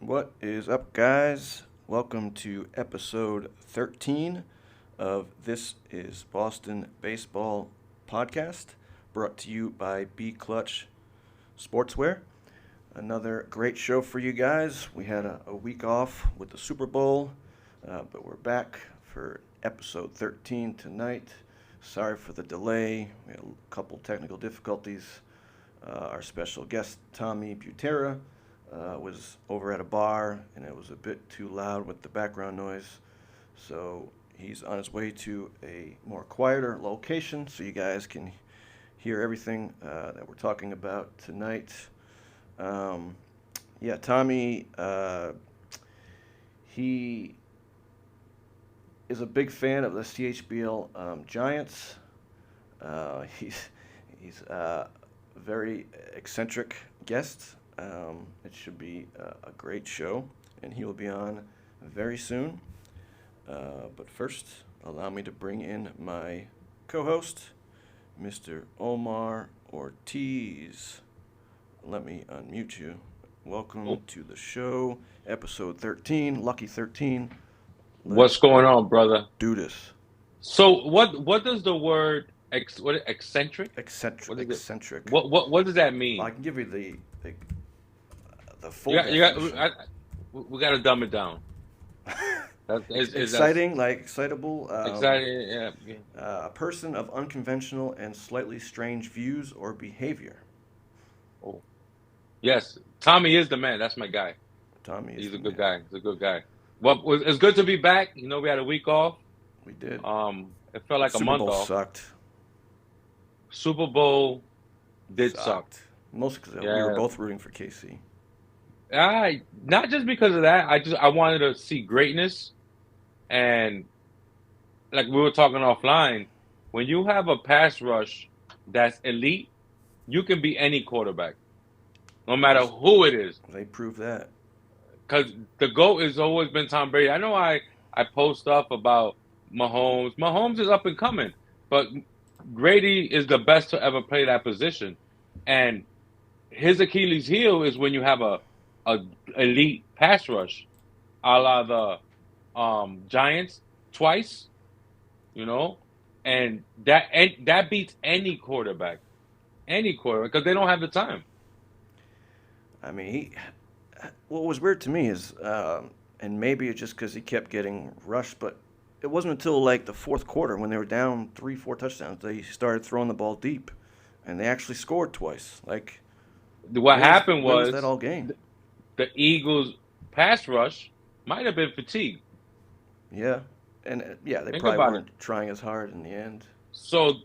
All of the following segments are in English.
What is up, guys? Welcome to episode 13 of This is Boston Baseball podcast, brought to you by B Clutch Sportswear. Another great show for you guys. We had a week off with the Super Bowl, but we're back for episode 13 tonight. Sorry for the delay. We had a couple technical difficulties. Our special guest, Tommy Butera, was over at a bar, and it was a bit too loud with the background noise. So he's on his way to a more quieter location so you guys can hear everything that we're talking about tonight. Tommy, he is a big fan of the CHBL Giants. He's a very eccentric guest. It should be a great show, and he will be on very soon. But first, allow me to bring in my co-host, Mr. Omar Ortiz. Let me unmute you. Welcome to the show, episode 13, lucky 13. What's going on, brother? Do this. So what does the word eccentric? What is it? Eccentric. What does that mean? I can give you the full You got, definition. we got to dumb it down. Exciting, like excitable. Exciting, yeah. A person of unconventional and slightly strange views or behavior. Oh, yes. Tommy is the man. That's my guy. Tommy is He's a the good man. guy. He's a good guy. Well, it's good to be back. You know, we had a week off. We did. It felt like a Super month Bowl off. sucked. Super Bowl did suck. Mostly because we Yeah. were both rooting for KC. Not just because of that. I wanted to see greatness, and like we were talking offline, when you have a pass rush that's elite, you can be any quarterback, no matter who it is. They proved that. Because the GOAT has always been Tom Brady. I know I post stuff about Mahomes. Mahomes is up and coming, but Brady is the best to ever play that position. And his Achilles heel is when you have a elite pass rush, a la the Giants twice, you know, and that beats any quarterback, because they don't have the time. I mean, what was weird to me is, and maybe it's just because he kept getting rushed, but it wasn't until like the fourth quarter when they were down 3-4 touchdowns they started throwing the ball deep, and they actually scored twice. Like, What happened where was was that all game? the Eagles' pass rush might have been fatigued. Yeah, and they Think probably about it. weren't trying as hard in the end. So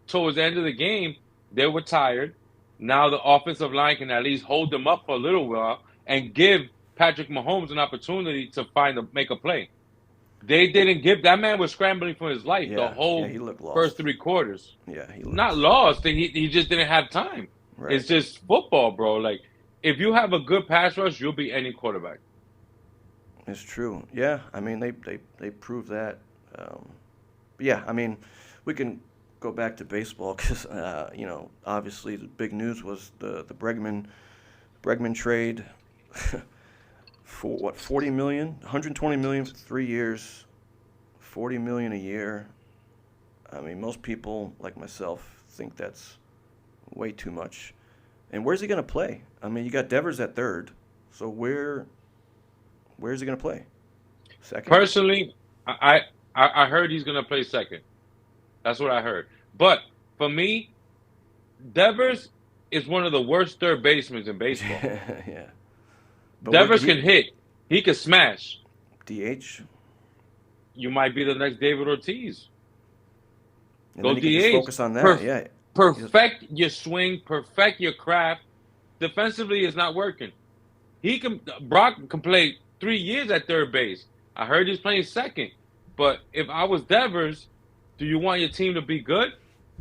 towards the end of the game, they were tired. Now the offensive line can at least hold them up for a little while and give Patrick Mahomes an opportunity to make a play. They didn't give. That man was scrambling for his life the whole he looked lost. first three quarters. Yeah, he looked Not lost. He just didn't have time. right. It's just football, bro. Like, if you have a good pass rush, you'll be any quarterback. It's true. Yeah, I mean they proved that. Yeah, I mean we can go back to baseball because obviously the big news was the Bregman trade for what 40 million, 120 million for 3 years, 40 million a year. I mean most people like myself think that's way too much. And where's he gonna play? I mean you got Devers at third, so where's he gonna play? Second? Personally, I heard he's gonna play second. That's what I heard. But for me, Devers is one of the worst third basemen in baseball. Yeah. But Devers can hit. He can smash. DH. You might be the next David Ortiz. And Go then you can just DH. focus on that. Yeah. Perfect your swing. Perfect your craft. Defensively, it's not working. Brock can play 3 years at third base. I heard he's playing second. But if I was Devers, do you want your team to be good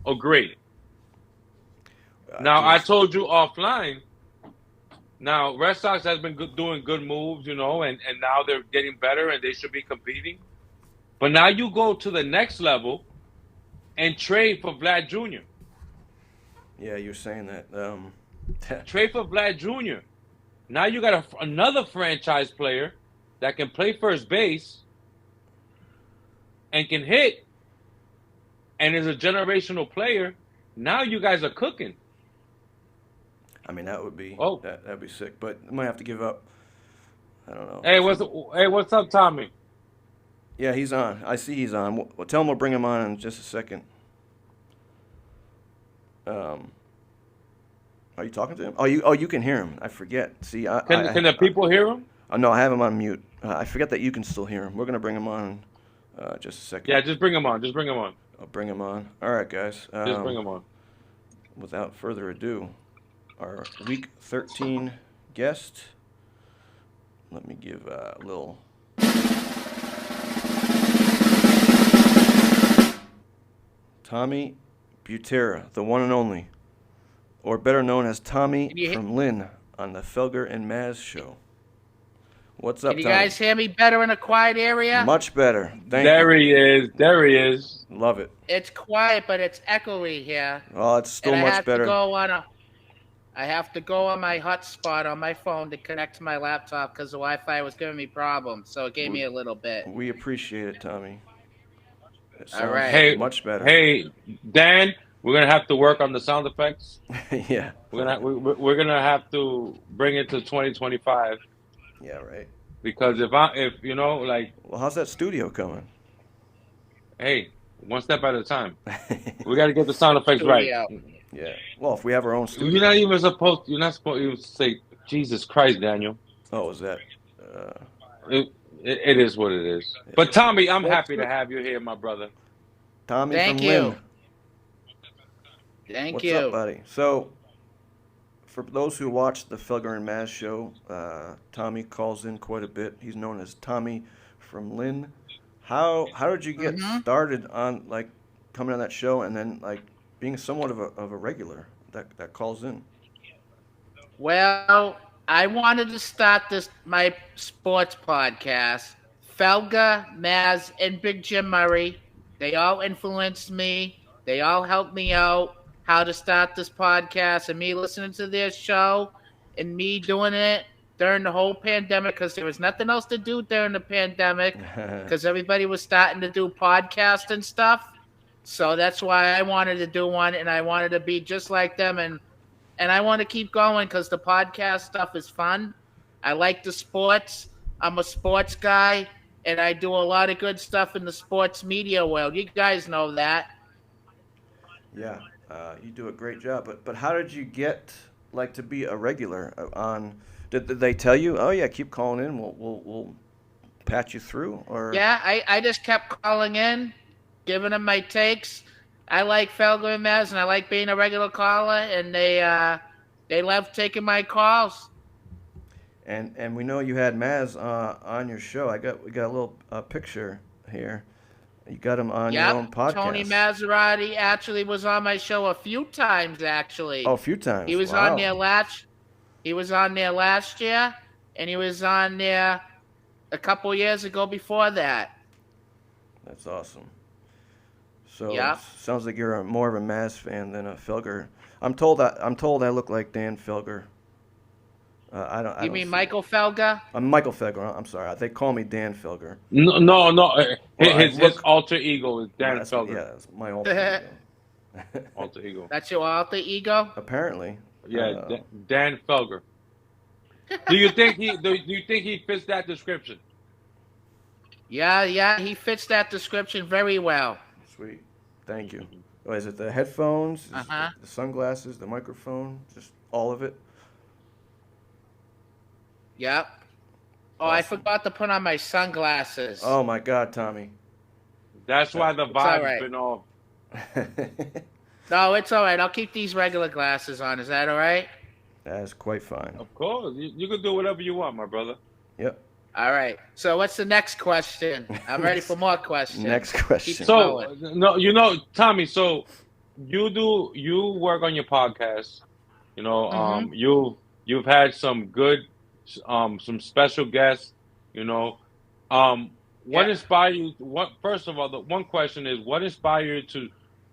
or great? Now, I told you offline. Now, Red Sox has been doing good moves, and now they're getting better and they should be competing. But now you go to the next level and trade for Vlad Jr. Yeah, you're saying that. Trade for Vlad Jr. Now you got another franchise player that can play first base and can hit and is a generational player. Now you guys are cooking. I mean, that would be Oh, that'd be sick. But I might have to give up. I don't know. hey, what's up, Tommy? Yeah, he's on. I see he's on. Well, tell him we'll bring him on in just a second. Are you talking to him? You can hear him. I forget. See, Can the people hear him? no, I have him on mute. I forget that you can still hear him. We're gonna bring him on just a second. Yeah, just bring him on. Just bring him on. I'll bring him on. All right, guys. Just bring him on. Without further ado, our Week 13 guest. Let me give a little. Tommy Butera, the one and only, or better known as Tommy from Lynn on the Felger and Mazz show. What's up, Can you Tommy? guys hear me better in a quiet area? Much better. Thank There you. he is. There he is. Love it. It's quiet, but it's echoey here. Oh, it's still and much better. I have to go on my hotspot on my phone to connect to my laptop because the Wi-Fi was giving me problems, so it gave me a little bit. We appreciate it, Tommy. It All right. Hey, much better. Hey, Dan, we're gonna have to work on the sound effects. Yeah. We're gonna have to bring it to 2025 Yeah, right. because if you know, like, Well, how's that studio coming? hey, one step at a time. We got to get the sound effects right. Studio. Yeah. Well, if we have our own studio. You're not supposed to say, Jesus Christ, Daniel. Oh, is that? It is what it is. But Tommy, I'm happy to have you here, my brother. Tommy Thank from you. Lynn. Thank What's you. up, buddy? So, for those who watch the Felger and Mazz show, Tommy calls in quite a bit. He's known as Tommy from Lynn. How did you get started on like coming on that show and then like being somewhat of a regular that calls in? Well, I wanted to start my sports podcast. Felger, Mazz, and Big Jim Murray, they all influenced me. They all helped me out how to start this podcast and me listening to their show and me doing it during the whole pandemic because there was nothing else to do during the pandemic because everybody was starting to do podcasts and stuff. So that's why I wanted to do one, and I wanted to be just like them, and I want to keep going because the podcast stuff is fun. I like the sports. I'm a sports guy, and I do a lot of good stuff in the sports media world. You guys know that. Yeah, you do a great job. But how did you get like to be a regular on? Did they tell you? Oh yeah, keep calling in. We'll patch you through. Or Yeah, I just kept calling in, giving them my takes. I like Felger and Mazz, and I like being a regular caller, and they love taking my calls. And we know you had Mazz on your show. We got a little picture here. You got him on your own podcast. Tony Maserati actually was on my show a few times. Actually, Oh, a few times. he was Wow. on there He was on there last year, and he was on there a couple years ago before that. That's awesome. So Yep. sounds like you're more of a Mazz fan than a Felger. I'm told I look like Dan Felger. I don't. You mean Michael Felger? I'm Michael Felger. I'm sorry. They call me Dan Felger. No. Well, His alter ego is Dan Felger. Yeah, that's my alter ego. Alter ego. That's your alter ego? Apparently. Yeah, Dan Felger. Do you think he fits that description? Yeah, he fits that description very well. Sweet. Thank you. Oh, is it the headphones? Is it Uh-huh. the sunglasses? The microphone? Just all of it? Yep. Oh, I Awesome. forgot to put on my sunglasses. Oh my God, Tommy. That's why the all vibe's right. been off. No, it's all right. I'll keep these regular glasses on. Is that all right? That is quite fine. Of course, you can do whatever you want, my brother. Yep. All right. So what's the next question? I'm ready for more questions. Next question. Keep So going. no, Tommy. So you work on your podcast. You know, Mhm. you've had some good, some special guests. You know, what Yeah. inspired you? First of all, the one question is what inspired you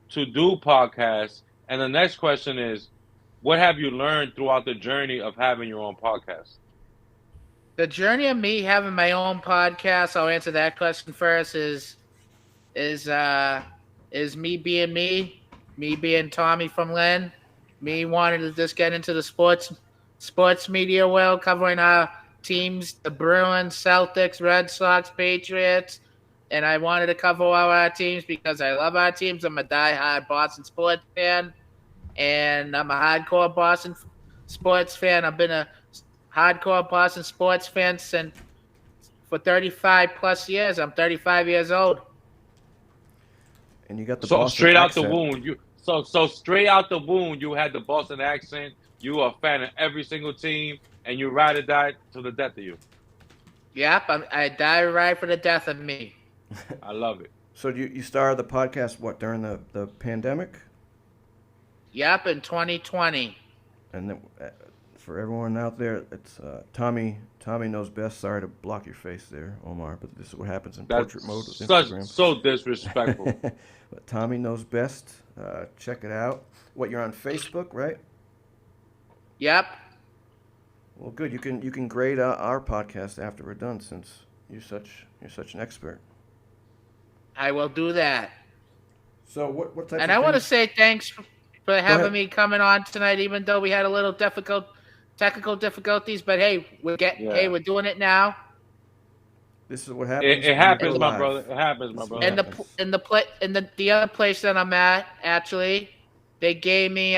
to do podcasts, and the next question is what have you learned throughout the journey of having your own podcast? The journey of me having my own podcast, I'll answer that question first, is me being me being Tommy from Lynn, me wanting to just get into the sports media world, covering our teams, the Bruins, Celtics, Red Sox, Patriots, and I wanted to cover all our teams because I love our teams. I'm a diehard Boston sports fan, and I'm a hardcore Boston sports fan. I've been a hardcore Boston sports fan for 35 plus years. I'm 35 years old. And you got the So Boston straight out accent. the wound, so straight out the wound, you had the Boston accent. You were a fan of every single team, and you ride or die to the death of you. Yep, I die right for the death of me. I love it. So you started the podcast during the pandemic? Yep, in 2020. And then, for everyone out there, it's Tommy. Tommy knows best. Sorry to block your face there, Omar, but this is what happens in portrait mode with Instagram. So disrespectful. But Tommy knows best. Check it out. You're on Facebook, right? Yep. Well, good. You can grade our podcast after we're done, since you're such an expert. I will do that. So what type? And I want to say thanks for having me coming on tonight, even though we had a little technical difficulties. But hey, we're doing it now. This is what happens. It happens, my brother. It happens, my brother. And the other place that I'm at, actually, they gave me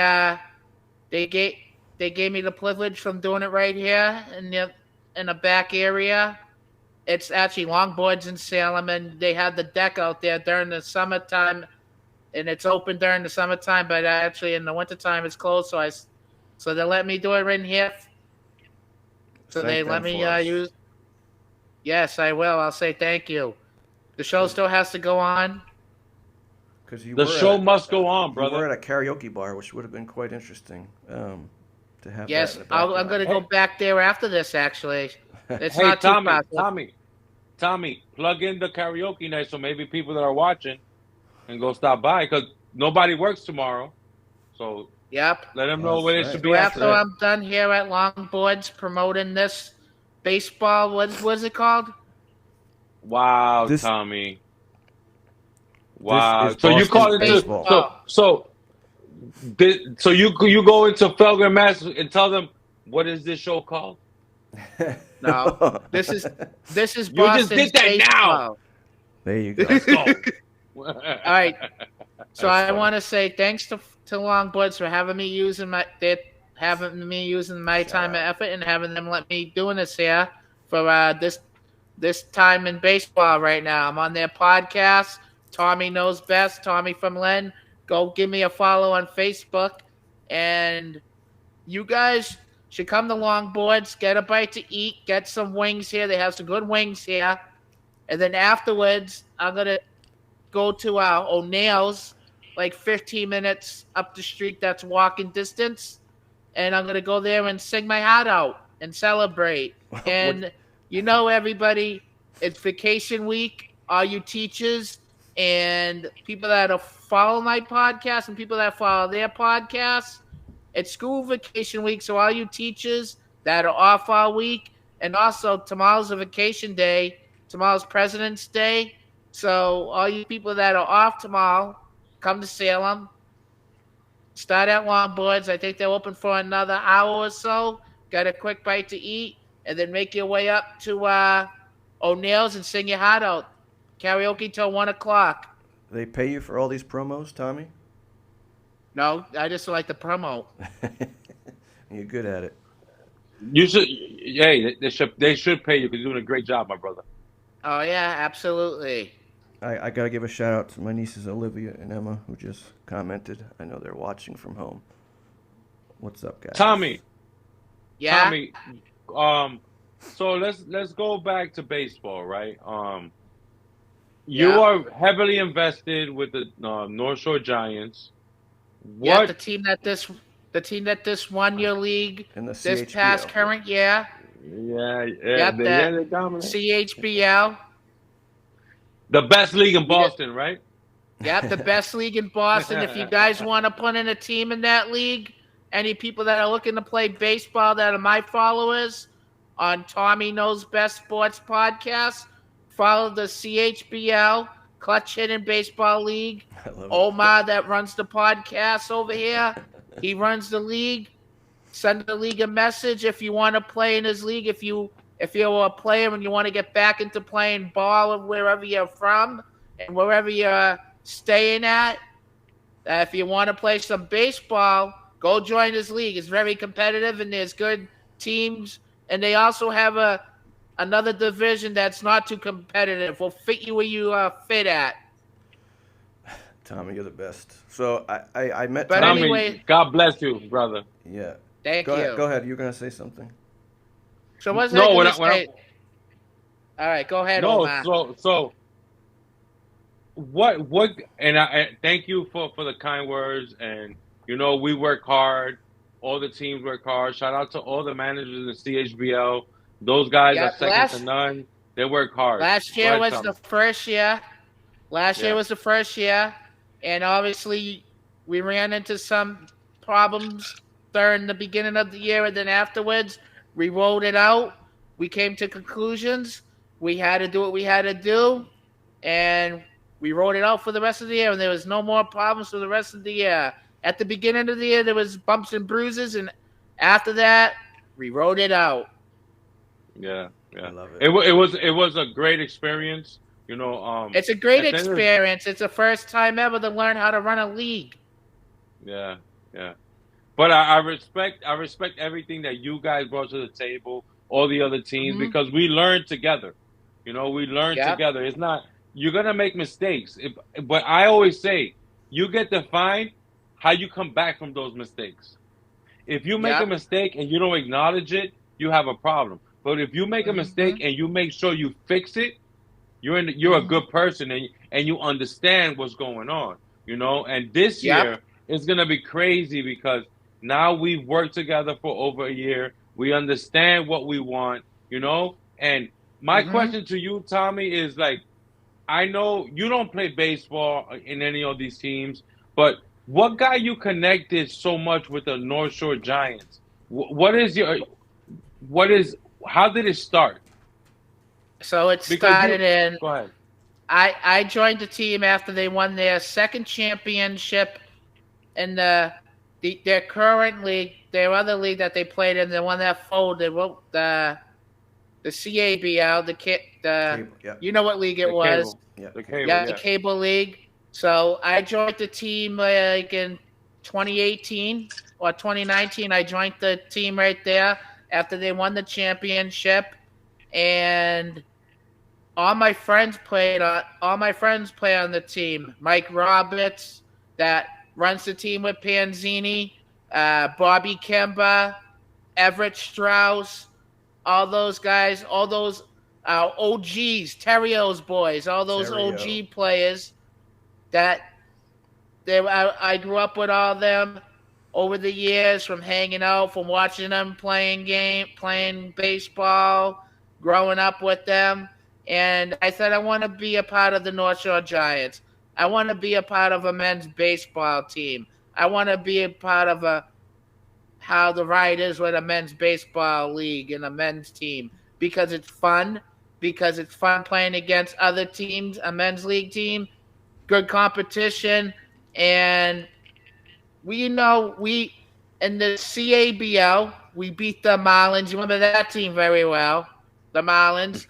the privilege from doing it right here in the back area. It's actually longboards in Salem, and they have the deck out there during the summertime, and it's open during the summertime, but actually in the wintertime it's closed. So they let me do it right in here. So they let me use. Yes, I will. I'll say thank you. The show still has to go on. The show must go on, brother. We're at a karaoke bar, which would have been quite interesting to have. Yes, I'm going to go back there after this. Actually, it's hey, not Tommy, too far. Tommy, plug in the karaoke night so maybe people that are watching can go stop by, because nobody works tomorrow. So yep, let them know where they should be. So after I'm done here at Longboards promoting this baseball, what's it called? Wow, Tommy. Wow. So you call it baseball. So you go into Felger Mazz and tell them, what is this show called? No, this is Boston's you just did that baseball. Now. There you go. Let's go. All right. So I want to say thanks to Longboards for having me using my time and effort, and having them let me doing this here for this time in baseball right now. I'm on their podcast. Tommy Knows Best. Tommy from Lynn. Go give me a follow on Facebook, and you guys should come to Longboards, get a bite to eat, get some wings here. They have some good wings here. And then afterwards, I'm going to go to O'Neill's, like 15 minutes up the street. That's walking distance. And I'm going to go there and sing my heart out and celebrate. And everybody, it's vacation week. All you teachers and people that follow my podcast and people that follow their podcasts, it's school vacation week, so all you teachers that are off all week, and also tomorrow's a vacation day. Tomorrow's President's Day. So all you people that are off tomorrow, come to Salem. Start at Longboards. I think they're open for another hour or so. Got a quick bite to eat, and then make your way up to O'Neill's and sing your heart out. Karaoke till 1 o'clock. They pay you for all these promos, Tommy? No, I just like the promo. You're good at it. You should. Hey, they should pay you because you're doing a great job, my brother. Oh yeah, absolutely. I gotta give a shout out to my nieces Olivia and Emma, who just commented. I know they're watching from home. What's up, guys? Tommy. Yeah. Tommy. So let's go back to baseball, right? You are heavily invested with the North Shore Giants. Yeah, the team that this won your league in the this CHBL. past current year. Yeah, they dominate. CHBL. The best league in Boston, right? Yep, the best league in Boston. If you guys want to put in a team in that league, any people that are looking to play baseball that are my followers on Tommy Knows Best Sports Podcast, follow the CHBL, Clutch Hitting Baseball League. I love it. Omar that runs the podcast over here, he runs the league. Send the league a message if you want to play in his league. If you're a player and you want to get back into playing ball of wherever you're from and wherever you're staying at, if you want to play some baseball, go join his league. It's very competitive and there's good teams. And they also have another division that's not too competitive. Will fit you where you fit at. Tommy, you're the best. So I met But Tommy. anyway, God bless you, brother. Yeah. Thank Go you. ahead. Go ahead. You're gonna say something. So what's No, that? when Say? All right, go ahead, No, Omar. so what and I thank you for the kind words, and we work hard. All the teams work hard. Shout out to all the managers in the CHBL. Those guys Yeah, are second to none. They work hard. Last Go year ahead, was Tommy. the first year. Last year was the first year, and obviously we ran into some problems during the beginning of the year, and then afterwards we rolled it out. We came to conclusions. We had to do what we had to do, and we rolled it out for the rest of the year, and there was no more problems for the rest of the year. At the beginning of the year, there was bumps and bruises, and after that, we rolled it out. Yeah. I love it. It was a great experience. It's a great experience. It's the first time ever to learn how to run a league. Yeah. But I respect everything that you guys brought to the table, all the other teams, because we learned together. We learned together. It's not you're gonna make mistakes, but I always say you get to find how you come back from those mistakes. If you make a mistake and you don't acknowledge it, you have a problem. But if you make a mistake and you make sure you fix it, you're a good person and you understand what's going on. And this year it's gonna be crazy because now we've worked together for over a year. We understand what we want, And my question to you, Tommy, is like, I know you don't play baseball in any of these teams, but what got you connected so much with the North Shore Giants? How did it start? So it started Go ahead. I joined the team after they won their second championship in their current league, their other league that they played in, the one that folded, the CABL, Cable, yeah. You know what league it was? Yeah. The cable, The cable league. So I joined the team like in 2018 or 2019. I joined the team right there after they won the championship, and all my friends play on the team. Mike Roberts, that runs the team with Panzini, Bobby Kemba, Everett Strauss, all those guys, all those OGs, Terrio's boys, all those OG players that I grew up with all them over the years, from hanging out, from watching them playing baseball, growing up with them. And I said, I want to be a part of the North Shore Giants. I want to be a part of a men's baseball team. I want to be a part of how the ride is with a men's baseball league and a men's team, because it's fun, playing against other teams, a men's league team, good competition. And we in the CABL, we beat the Marlins. You remember that team very well, the Marlins.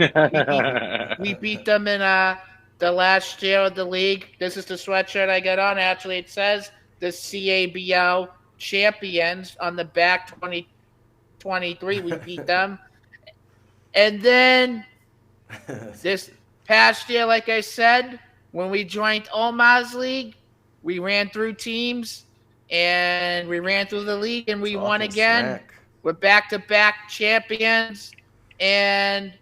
We beat them in the last year of the league. This is the sweatshirt I got on. Actually, it says the CABL champions on the back, 2023. We beat them. And then this past year, like I said, when we joined Omar's league, we ran through teams and we ran through the league and we won again. Smack. We're back-to-back champions, and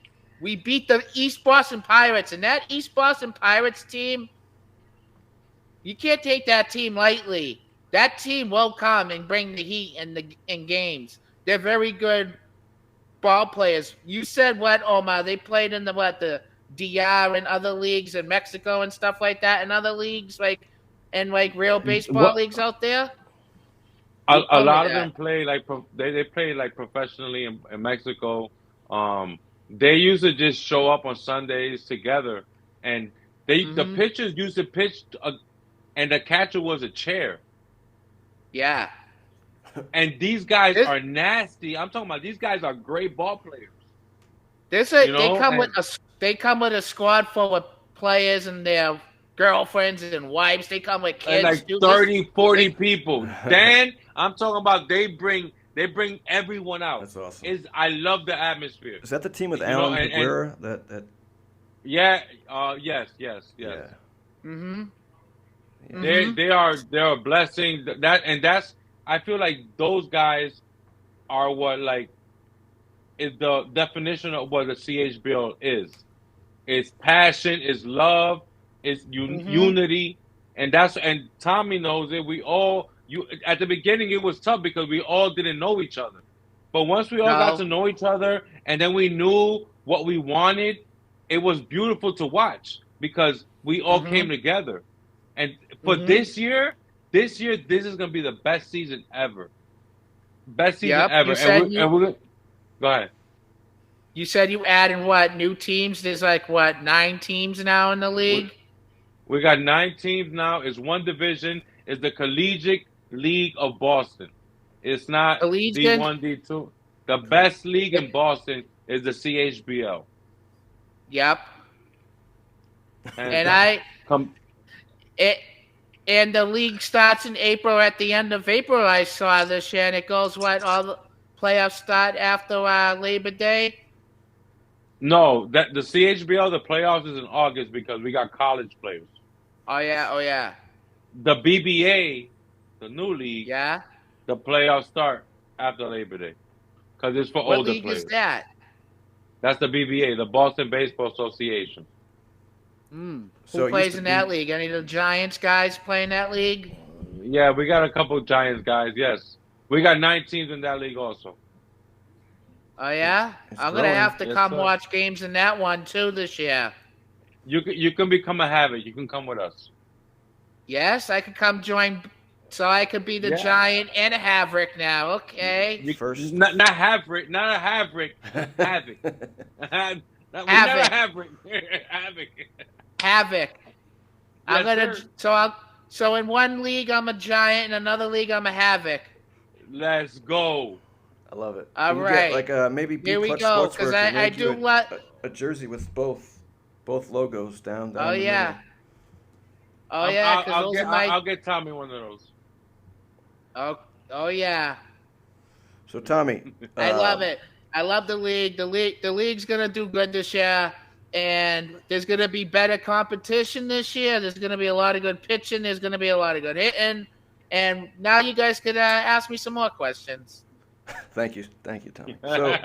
we beat the East Boston Pirates. And that East Boston Pirates team, you can't take that team lightly. That team will come and bring the heat in games. They're very good ball players. You said what, Omar? They played in the DR and other leagues in Mexico and stuff like that, and other leagues, like real baseball leagues out there? A lot of them play like they play like professionally in Mexico. They used to just show up on Sundays together, and the pitchers used to pitch, and the catcher was a chair. Yeah. And these guys are nasty. I'm talking about these guys are great ball players. They come with a squad full of players and their girlfriends and wives. They come with kids. And like 30, 40 people. Dan, I'm talking about they bring everyone out. That's awesome. I love the atmosphere. Is that the team with Alan Butera? That. Yeah. Yes. Yeah. Mm-hmm. They're a blessing. That's I feel like those guys are what like is the definition of what the CHBL is. It's passion, it's love, it's unity, and Tommy knows it. At the beginning it was tough because we all didn't know each other, but once we all got to know each other, and then we knew what we wanted, it was beautiful to watch because we all came together. And for this year, this is going to be the best season ever. Best season ever. Go ahead. You said you added what? New teams? There's like, what, 9 teams now in the league? We got 9 teams now. It's one division. It's the Collegiate League of Boston. It's not D1, D2. The best league in Boston is the CHBL. Yep. And the league starts in April. At the end of April, I saw this year, and it goes all the playoffs start after Labor Day. No, the CHBL, the playoffs is in August because we got college players. Oh yeah. The BBA, the new league. Yeah. The playoffs start after Labor Day because it's for older players. What league is that? That's the BBA, the Boston Baseball Association. Who plays in that league? Any of the Giants guys play in that league? Yeah, we got a couple of Giants guys, yes. We got 9 teams in that league also. Oh, yeah? I'm going to have to come watch games in that one, too, this year. You can become a Havoc. You can come with us. Yes, I could come join, so I could be the Giant and a Havoc now, okay? Not Havoc, not a Havoc. Havoc. We're not a Havoc. Havoc. Havoc. So in one league I'm a Giant, in another league I'm a Havoc. Let's go. I love it. All right. Get, like maybe here we go, because I do a jersey with both logos down. Oh yeah. Oh yeah. I'll get Tommy one of those. Oh yeah. So Tommy, I love it. I love the league. The league's gonna do good this year. And there's going to be better competition this year. There's going to be a lot of good pitching. There's going to be a lot of good hitting. And now you guys could ask me some more questions. Thank you, Tommy. So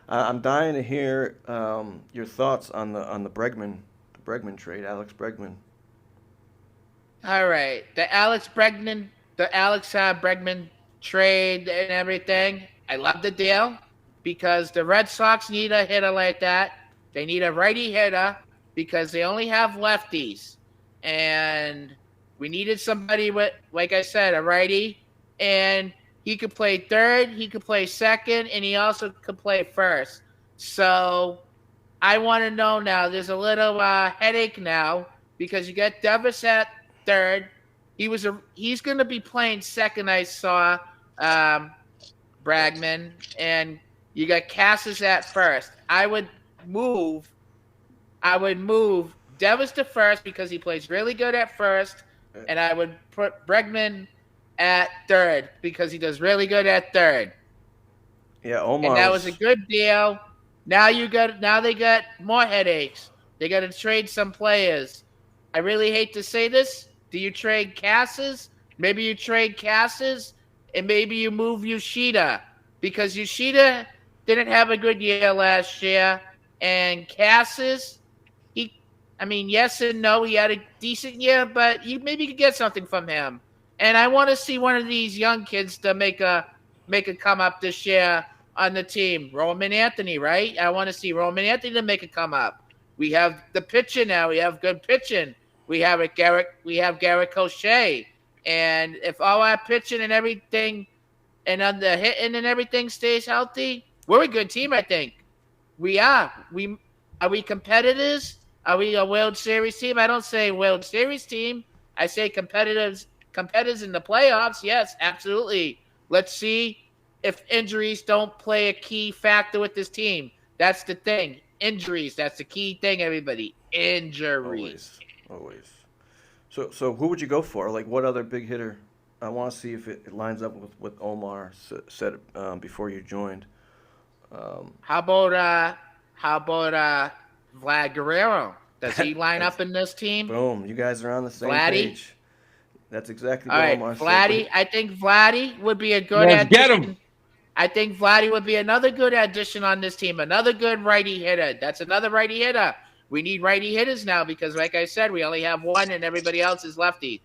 I'm dying to hear your thoughts on the Bregman trade, Alex Bregman. All right, the Alex Bregman trade and everything. I love the deal. Because the Red Sox need a hitter like that. They need a righty hitter because they only have lefties. And we needed somebody with, like I said, a righty. And he could play third, he could play second, and he also could play first. So I want to know now, there's a little headache now because you got Davis at third. He's going to be playing second, I saw, Bregman. And you got Cassis at first. I would move Davis to first because he plays really good at first, and I would put Bregman at third because he does really good at third. Yeah, Omar. And that was a good deal. Now they got more headaches. They got to trade some players. I really hate to say this. Do you trade Cassis? Maybe you trade Cassis, and maybe you move Yoshida because Yoshida didn't have a good year last year. And Cassis, yes and no. He had a decent year, but you maybe could get something from him. And I want to see one of these young kids to make a come up this year on the team. Roman Anthony, right? I want to see Roman Anthony to make a come up. We have the pitcher now. We have good pitching. We have Garrett Crochet. And if all our pitching and everything and on the hitting and everything stays healthy, we're a good team, I think. We are. Are we competitors? Are we a World Series team? I don't say World Series team. I say competitors in the playoffs. Yes, absolutely. Let's see if injuries don't play a key factor with this team. That's the thing. Injuries. That's the key thing, everybody. Injuries. Always. So who would you go for? Like, what other big hitter? I want to see if it lines up with what Omar said before you joined. How about Vlad Guerrero? Does he line up in this team? Boom! You guys are on the same Vladdy? page. That's exactly All what right, Omar Vladdy. said. I think Vladdy would be a good Let's get addition. him. I think Vladdy would be another good addition on this team. Another good righty hitter. That's another righty hitter. We need righty hitters now because, like I said, we only have one and everybody else is lefty.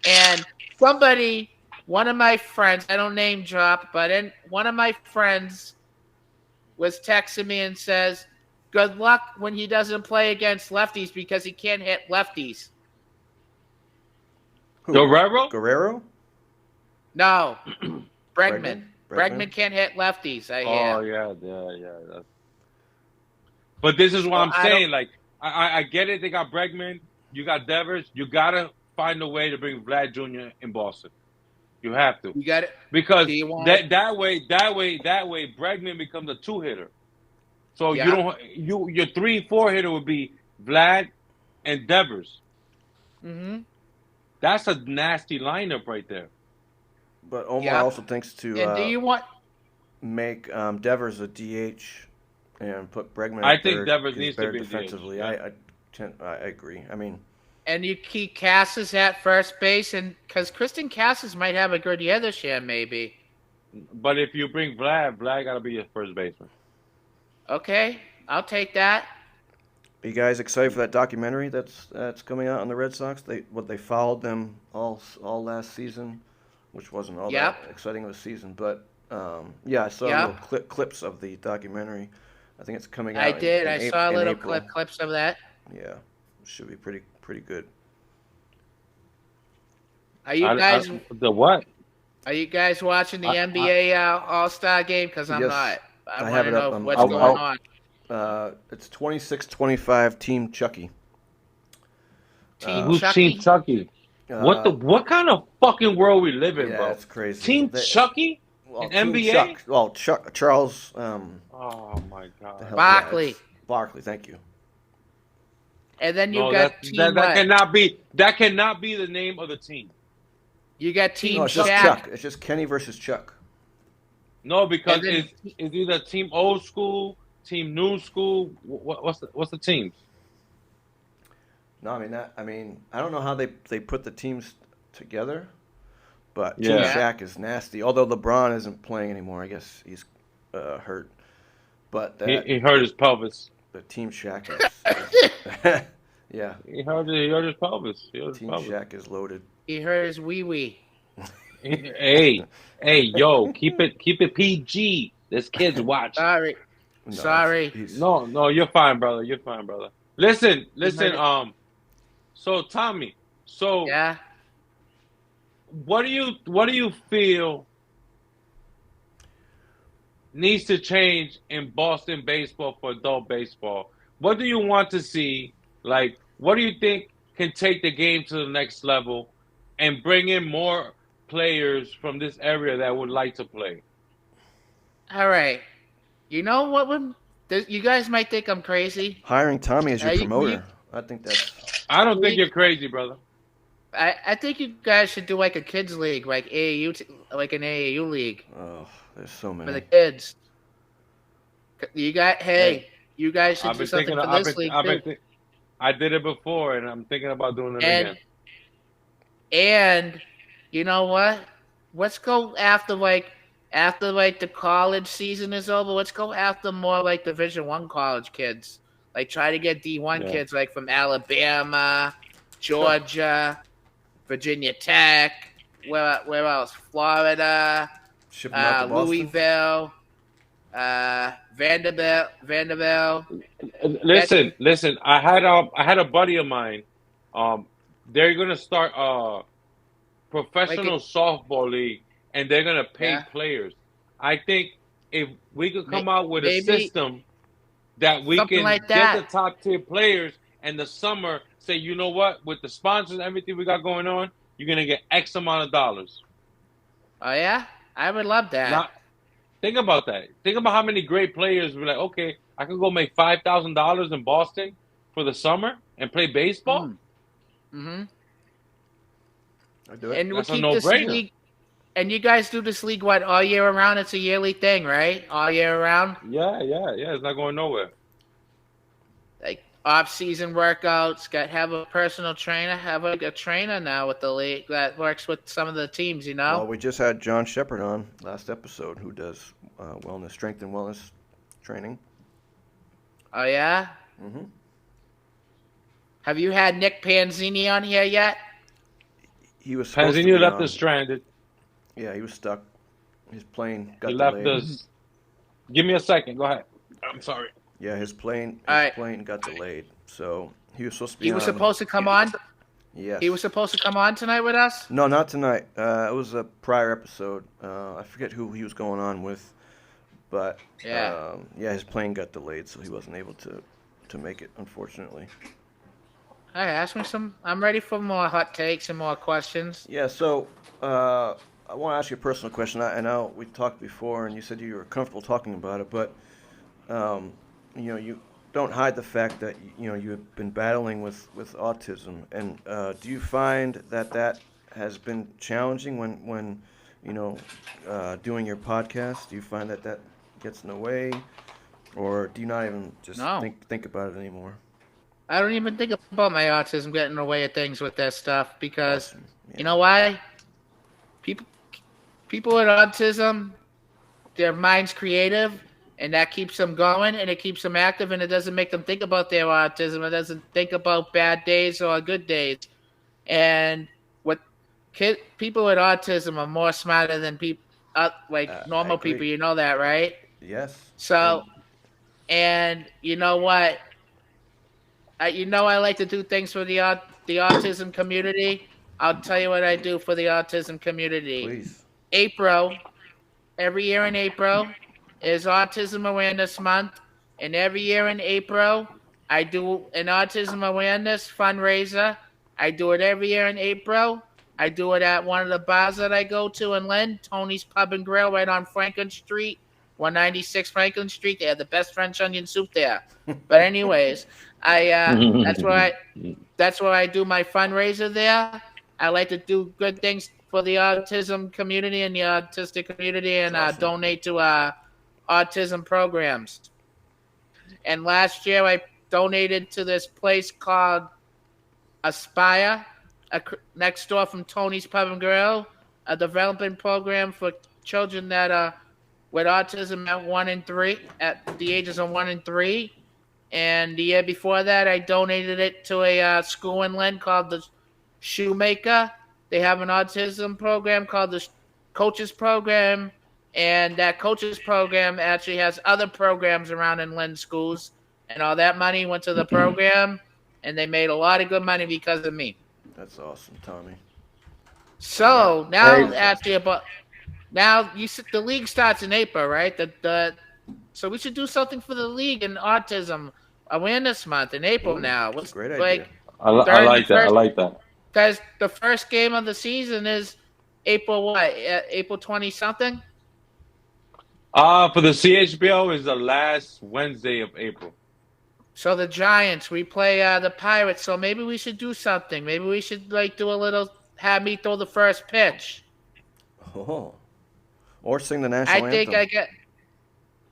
And one of my friends, I don't name drop, but one of my friends was texting me and says, good luck when he doesn't play against lefties because he can't hit lefties. Who? Guerrero? No. Bregman. Bregman? Bregman can't hit lefties, I hear. Oh, yeah. But this is what I'm saying. Like, I get it. They got Bregman. You got Devers. You got to find a way to bring Vlad Jr. in Boston. You have to. You got it. Because that way, Bregman becomes a two-hitter. So your 3-4 hitter would be Vlad and Devers. Mm-hmm. That's a nasty lineup right there. But Omar also thinks to do you want make Devers a DH and put Bregman. I think Devers needs to be defensively. DH. Yeah. I agree. I mean, and you keep Cassis at first base, and because Kristen Cassis might have a good year this year, maybe. But if you bring Vlad got to be your first baseman. Okay, I'll take that. Are you guys excited for that documentary that's coming out on the Red Sox? They followed them all last season, which wasn't all that exciting of a season, but I saw little clips of the documentary. I think it's coming out. I did. I saw little April. clips of that. Yeah, it should be pretty good. Are you guys the what? Are you guys watching the NBA All-Star game? Because I'm not. I want to know what's going on. It's 26-25 Team Chucky. Who's Team Chucky? What kind of fucking world we live in, bro? That's crazy. Team Chucky in NBA? Charles. Oh my God. Barkley. Barkley, thank you. And then you got Team that cannot be the name of the team. You got Team it's just Chuck. It's just Kenny versus Chuck. No, because it's either Team Old School, Team New School. What's the teams? No, I mean, I don't know how they put the teams together, but Team Shaq is nasty. Although LeBron isn't playing anymore, I guess he's hurt. But he hurt his pelvis. The Team Shaq is yeah. He hurt his pelvis. Team Shaq is loaded. He hurt his wee. Hey, yo, keep it PG. This kid's watching. Sorry. No, you're fine, brother. Listen. So Tommy, what do you feel needs to change in Boston baseball for adult baseball? What do you want to see? Like, what do you think can take the game to the next level and bring in more players from this area that would like to play? All right. You know what you guys might think I'm crazy. Hiring Tommy as your promoter. I think that's... I don't think you're crazy, brother. I think you guys should do like a kids league, like like an AAU league. Oh, there's so many. For the kids. You guys should do something for this league too. I did it before, and I'm thinking about doing it again. And you know what? Let's go after the college season is over. Let's go after more like Division I college kids. Like try to get D1 kids like from Alabama, Georgia, Virginia Tech, where else? Florida, Louisville, Vanderbilt. Listen. I had a buddy of mine. They're gonna start professional softball league, and they're gonna pay Yeah. players. I think if we could come out with a Maybe system that we something can like get the that. top tier players, and the summer say, you know what, with the sponsors and everything we got going on, you're gonna get X amount of dollars. Oh yeah, I would love that. Not think about that. Think about how many great players were like, okay, I could go make $5,000 in Boston for the summer and play baseball. Mm-hmm. I do it. And we'll That's a keep this no-brainer. league. And you guys do this league what, all year around? It's a yearly thing, right? All year around, Yeah. It's not going nowhere. like off-season workouts. Have a personal trainer. Have like a trainer now with the league that works with some of the teams. You know. Well, we just had John Shepard on last episode, who does strength and wellness training. Oh yeah. Mm-hmm. Have you had Nick Panzini on here yet? He was supposed to Panzini be left on. us stranded. Yeah, he was stuck. His plane got He left delayed. us. Give me a second. Go ahead. I'm sorry. Yeah, his plane Alright. plane got delayed. So he was supposed to be He on. was supposed to come on. Yes. He was supposed to come on tonight with us. No, not tonight. It was a prior episode. I forget who he was going on with, but Yeah. his plane got delayed, so he wasn't able to make it, unfortunately. Hey, ask me some. I'm ready for more hot takes and more questions. Yeah, so I want to ask you a personal question. I know we talked before, and you said you were comfortable talking about it, but you don't hide the fact that you've been battling with autism, and do you find that has been challenging when doing your podcast? Do you find that gets in the way, or do you not even just No. think about it anymore? I don't even think about my autism getting in the way of things with that stuff because Awesome. you know why? People with autism, their mind's creative, and that keeps them going, and it keeps them active, and it doesn't make them think about their autism. It doesn't think about bad days or good days. And people with autism are more smarter than people, normal agree. people. You know that, right? Yes. So, and you know what? I like to do things for the autism community. I'll tell you what I do for the autism community. Please. April, every year in April is Autism Awareness Month, and every year in April I do an autism awareness fundraiser. I do it every year in April. I do it at one of the bars that I go to in Lynn, Tony's Pub and Grill, right on Franklin Street, 196 Franklin Street. They have the best French onion soup there. But anyways, that's where I do my fundraiser there. I like to do good things for the autism community and the autistic community, and Awesome. donate to autism programs. And last year I donated to this place called Aspire, next door from Tony's Pub and Grill, a development program for children that are with autism at the ages of 1 and 3. And the year before that, I donated it to a school in Lynn called the Shoemaker. They have an autism program called the Coaches Program, and that Coaches Program actually has other programs around in Lynn schools, and all that money went to the program, and they made a lot of good money because of me. That's awesome, Tommy. So now, the league starts in April, right? So we should do something for the league in Autism Awareness Month in April. Ooh, now, that's a great idea. I like that. Because the first game of the season is April what? April 20 something. For the CHBO is the last Wednesday of April. So the Giants, we play the Pirates. So maybe we should do something. Maybe we should do a little. Have me throw the first pitch. Oh. Or sing the national anthem. I think I get.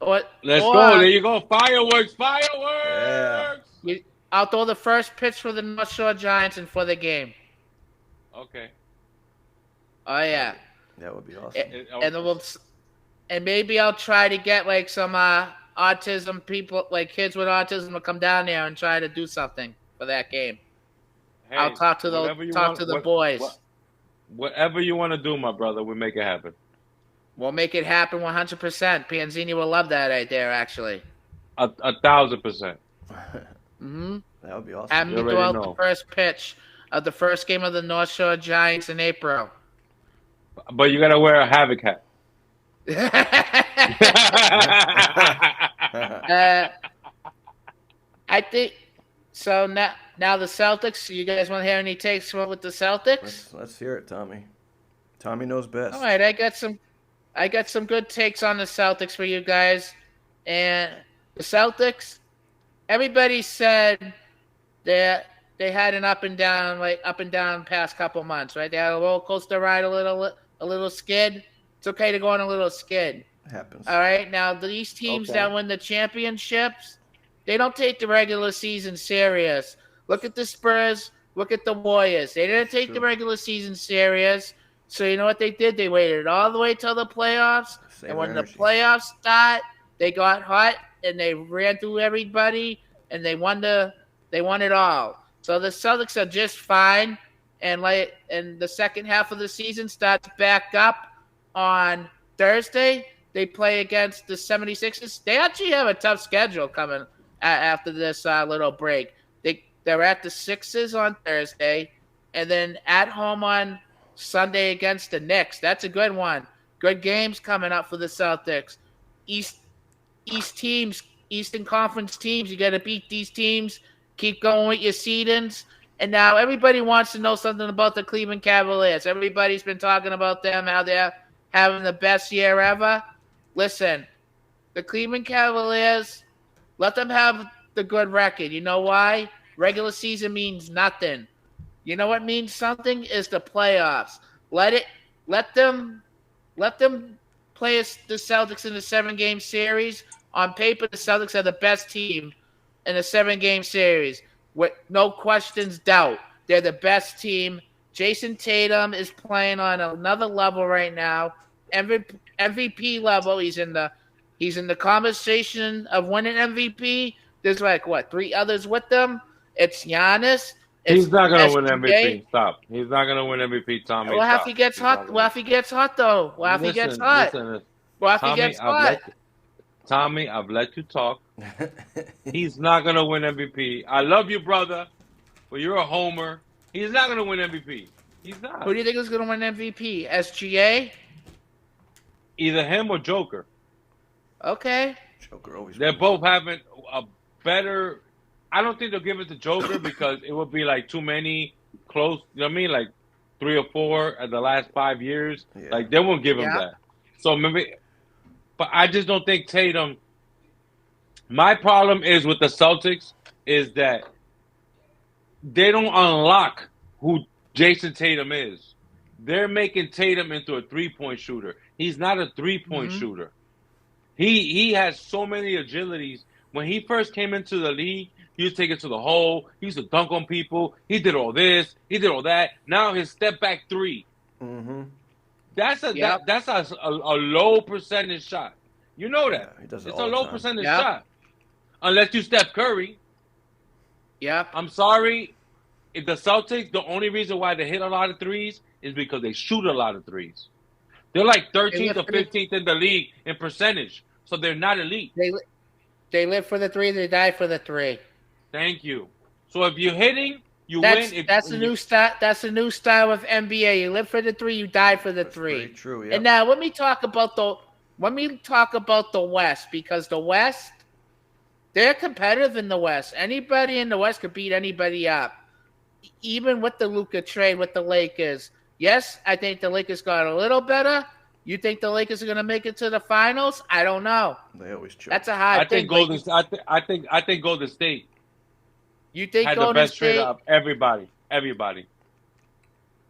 Let's go. There you go. Fireworks. Yeah. I'll throw the first pitch for the North Shore Giants and for the game. Okay. Oh yeah. That would be awesome. And maybe I'll try to get some autism people, kids with autism, to come down there and try to do something for that game. Hey, I'll talk to the boys. Whatever you want to do, my brother, we'll make it happen. We'll make it happen 100%. Panzini will love that right there, actually. 1,000%. Mm-hmm. That would be awesome. Have me throw out the first pitch of the first game of the North Shore Giants in April. but you gotta wear a Havoc hat. I think so. Now the Celtics. You guys want to hear any takes with the Celtics? Let's hear it, Tommy. Tommy knows best. All right, I got some good takes on the Celtics for you guys. And the Celtics, everybody said that they had an up and down past couple months, right? They had a roller coaster ride, a little skid. It's okay to go on a little skid. It happens. All right, now these teams that win the championships, they don't take the regular season serious. Look at the Spurs. Look at the Warriors. They didn't take the regular season serious. So you know what they did? They waited all the way till the playoffs. And when the playoffs start, they got hot and they ran through everybody and they won it all. So the Celtics are just fine. And the second half of the season starts back up on Thursday. They play against the 76ers. They actually have a tough schedule coming after this little break. They're at the Sixers on Thursday, and then at home on Sunday against the Knicks. That's a good one. Good games coming up for the Celtics. Eastern Conference teams, you got to beat these teams. Keep going with your seedings. And now everybody wants to know something about the Cleveland Cavaliers. Everybody's been talking about them, how they're having the best year ever. Listen, the Cleveland Cavaliers, let them have the good record. You know why? Regular season means nothing. You know what means something is the playoffs. Let them play the Celtics in the 7-game series. On paper, the Celtics are the best team in the 7-game series. With no questions, doubt. They're the best team. Jason Tatum is playing on another level right now. MVP level. He's in the conversation of winning MVP. There's 3 others with them. It's Giannis. He's not going to win MVP. Stop. He's not going to win MVP, Tommy. Well, if he gets hot, though. Well, if he gets hot. Well, if he gets hot. Tommy, I've let you talk. He's not going to win MVP. I love you, brother, but you're a homer. He's not going to win MVP. He's not. Who do you think is going to win MVP? SGA? Either him or Joker. Okay. Joker always. They're both having a better. I don't think they'll give it to Joker because it would be too many close. You know what I mean? 3 or 4 at the last 5 years. Yeah. They won't give him that. So maybe, but I just don't think Tatum. My problem is with the Celtics is that they don't unlock who Jason Tatum is. They're making Tatum into a 3-point shooter. He's not a 3-point shooter. He has so many agilities. When he first came into the league, he used to take it to the hole. He used to dunk on people. He did all this. He did all that. Now his step back 3. Mm-hmm. That's a low percentage shot. You know that. He does it's a low percentage Yep. shot. Unless you Steph Curry. Yep. I'm sorry. If the Celtics, the only reason why they hit a lot of threes is because they shoot a lot of threes. They're 13th or 15th in the league in percentage. So they're not elite. They live for the 3, they die for the 3. Thank you. So if you're hitting, you win. That's the new style. That's the new style of NBA. You live for the 3, you die for the 3. Very true. Yep. And now let me talk about the West, because the West, they're competitive in the West. Anybody in the West could beat anybody up, even with the Luka trade with the Lakers. Yes, I think the Lakers got a little better. You think the Lakers are going to make it to the finals? I don't know. They always choke. That's a hard thing. I think Golden State. You think had Golden the best State trade of everybody?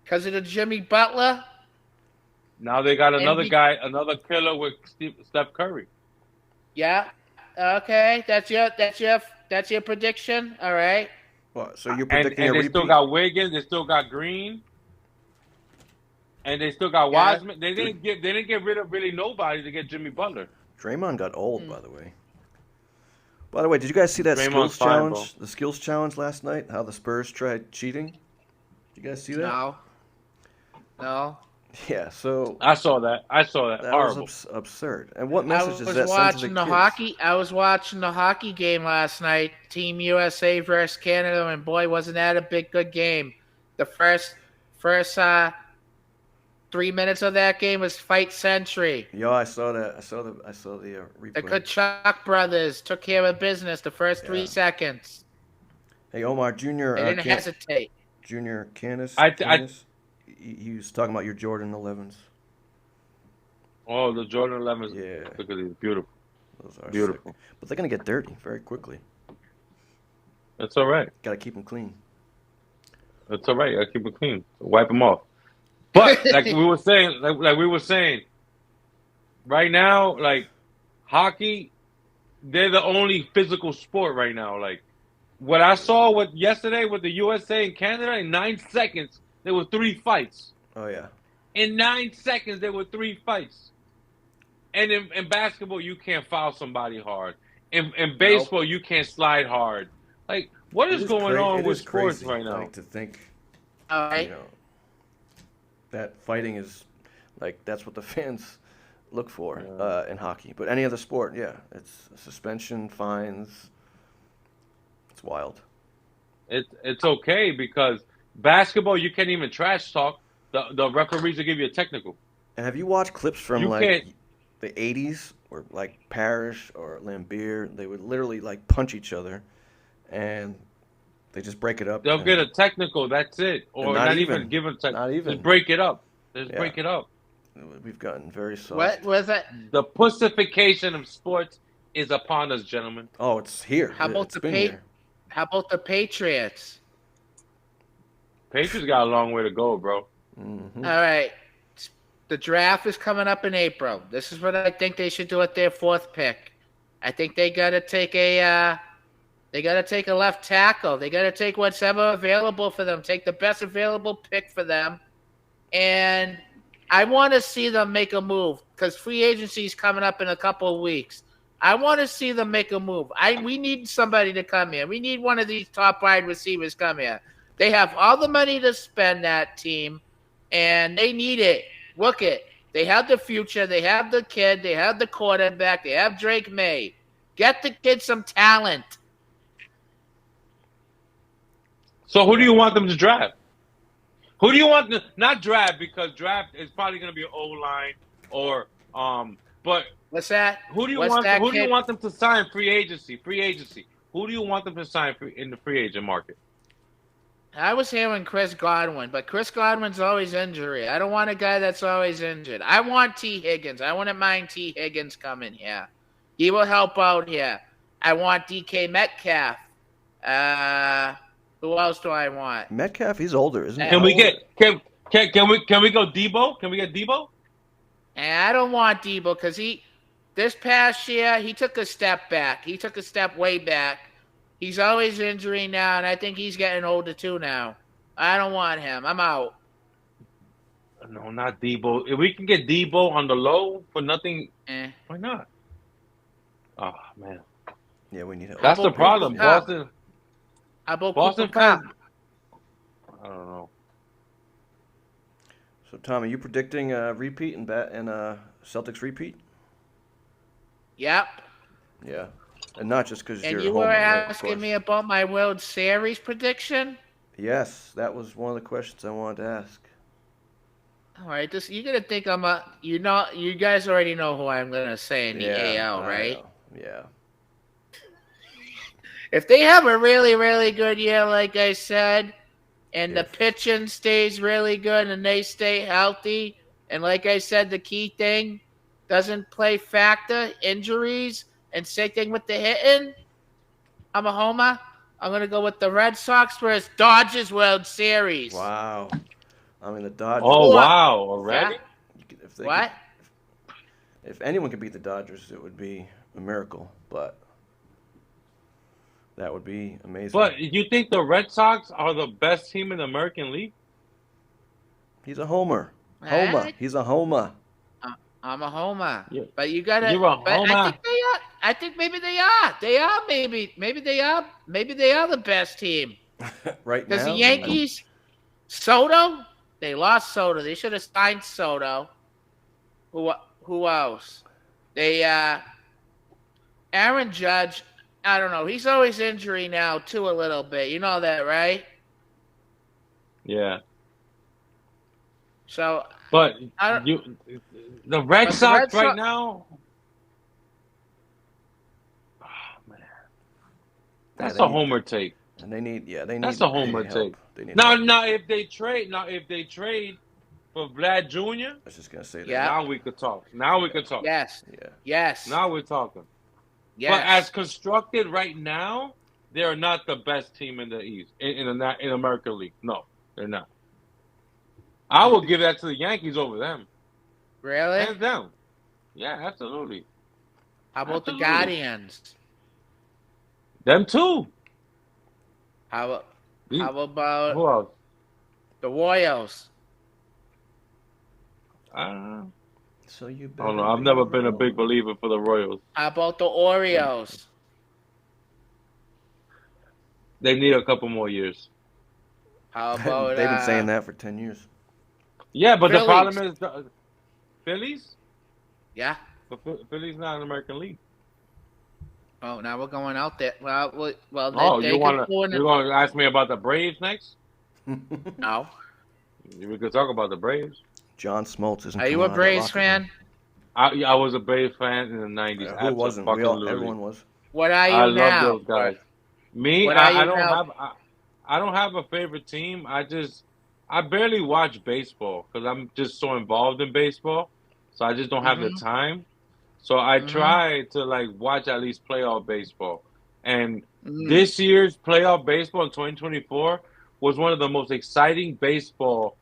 Because of the Jimmy Butler? Now they got another guy, another killer with Steph Curry. Yeah. Okay. That's your prediction. All right. Well, so you're predicting and a they repeat? still got Wiggins. They still got Green. And they still got Wiseman. They didn't get rid of really nobody to get Jimmy Butler. Draymond got old, by the way. By the way, did you guys see that skills challenge? The skills challenge last night? How the Spurs tried cheating? Did you guys see that? No. Yeah. So I saw that. That horrible. Was absurd. And what message does that send to the kids? I was watching the hockey game last night. Team USA versus Canada, and boy, wasn't that a good game. The first 3 minutes of that game was Fight Century. Yo, I saw that. I saw the replay. The Kachuk brothers took care of business the first 3 seconds. Hey, Omar Jr. They didn't hesitate. Junior Canis. He was talking about your Jordan 11s. Oh, the Jordan 11s. Yeah. Because it's beautiful. Those are Beautiful. sick. But they're going to get dirty very quickly. That's all right. Got to keep them clean. That's all right. I keep it clean. Wipe them off. But like we were saying, right now, like hockey, they're the only physical sport right now. Like what I saw yesterday with the USA and Canada, in 9 seconds there were 3 fights. Oh yeah. In 9 seconds there were 3 fights. And in basketball, you can't foul somebody hard. In baseball, you can't slide hard. Like, what is going on with sports right now? Like, to think, All right. that fighting is, like, that's what the fans look for in hockey. But any other sport, it's suspension, fines. It's wild. It's okay because basketball, you can't even trash talk. The referees will give you a technical. And have you watched clips from, the 80s where, like, Parrish or Lambeer, they would literally, like, punch each other, and they just break it up. They'll get a technical, that's it. Or not even give a technical. Not even. Just break it up. Break it up. We've gotten very soft. What was it? The pussification of sports is upon us, gentlemen. Oh, it's here. How about How about the Patriots? Patriots got a long way to go, bro. Mm-hmm. All right. The draft is coming up in April. This is what I think they should do at their 4th pick. I think they got to take a left tackle. They got to take what's ever available for them. Take the best available pick for them. And I want to see them make a move because free agency is coming up in a couple of weeks. I want to see them make a move. We need somebody to come here. We need one of these top wide receivers come here. They have all the money to spend, that team, and they need it. Look it. They have the future. They have the kid. They have the quarterback. They have Drake May. Get the kid some talent. So who do you want them to draft? Who do you want to not draft because draft is probably going to be an O-line or but what's that? Who do you want them to sign free agency? Who do you want them to sign in the free agent market? I was hearing Chris Godwin, but Chris Godwin's always injury. I don't want a guy that's always injured. I want T. Higgins. I wouldn't mind T. Higgins coming here. He will help out here. I want DK Metcalf. Who else do I want? Metcalf, he's older, isn't he? Can we go Debo? Can we get Debo? And I don't want Debo because this past year he took a step back. He took a step way back. He's always injury now, and I think he's getting older too now. I don't want him. I'm out. No, not Debo. If we can get Debo on the low for nothing, why not? Oh, man. Yeah, we need help. That's the problem. Boston fans. I don't know. So, Tom, are you predicting a repeat and Celtics repeat? Yep. Yeah. And not just because you're And you home, were right, asking me about my World Series prediction? Yes, that was one of the questions I wanted to ask. All right, you're gonna think you guys already know who I'm gonna say in the AL, right? Yeah. If they have a really, really good year, like I said, and the pitching stays really good and they stay healthy, and like I said, the key thing doesn't play factor, injuries, and same thing with the hitting, I'm a homer. I'm going to go with the Red Sox versus Dodgers World Series. Wow. I mean, the Dodgers. Oh, wow. Already? Yeah. If anyone could beat the Dodgers, it would be a miracle, but that would be amazing. But you think the Red Sox are the best team in the American League? He's a homer. He's a homer. I'm a homer. Yeah. But you got to. You're a homer. I think maybe they are. They are maybe they are. Maybe they are the best team. Right now. Because the Yankees, Soto, they lost Soto. They should have signed Soto. Who else? Aaron Judge, I don't know. He's always injury now too a little bit. You know that, right? Yeah. So, But I, the Red But the Sox Red right Sox- now. Oh man, that's they a need- homer take. And they need That's a homer help. take. They need Now, help. now if they trade for Vlad Jr., I was just gonna say that. Yeah. now we could talk. Now we could talk. yes, Yeah. yes, Now we're talking. yes. But as constructed right now, they are not the best team in the East in American League. No, they're not. I will give that to the Yankees over them, Really? hands down. Yeah, absolutely. How about Absolutely. the Guardians? Them too. How Who about else? the Royals? So you. I don't know. I've never been a big believer for the Royals. How about the Orioles? They need a couple more years. How about They've been saying that for 10 years. Yeah, but the Phillies. problem is Phillies. Yeah. But Phillies not in the American League. Oh, now we're going out there. Well, Oh, they you're could going to ask me about the Braves next? No. We could talk about the Braves. John Smoltz isn't. Are you coming a out of that Braves locker room. fan? I was a Braves fan in the 90s. Who wasn't? Everyone was. What are you I now? love those guys. Me, What are you I don't now? I don't have a favorite team. I barely watch baseball because I'm just so involved in baseball. So I just don't have the time. So I try to like watch at least playoff baseball. And this year's playoff baseball in 2024 was one of the most exciting baseball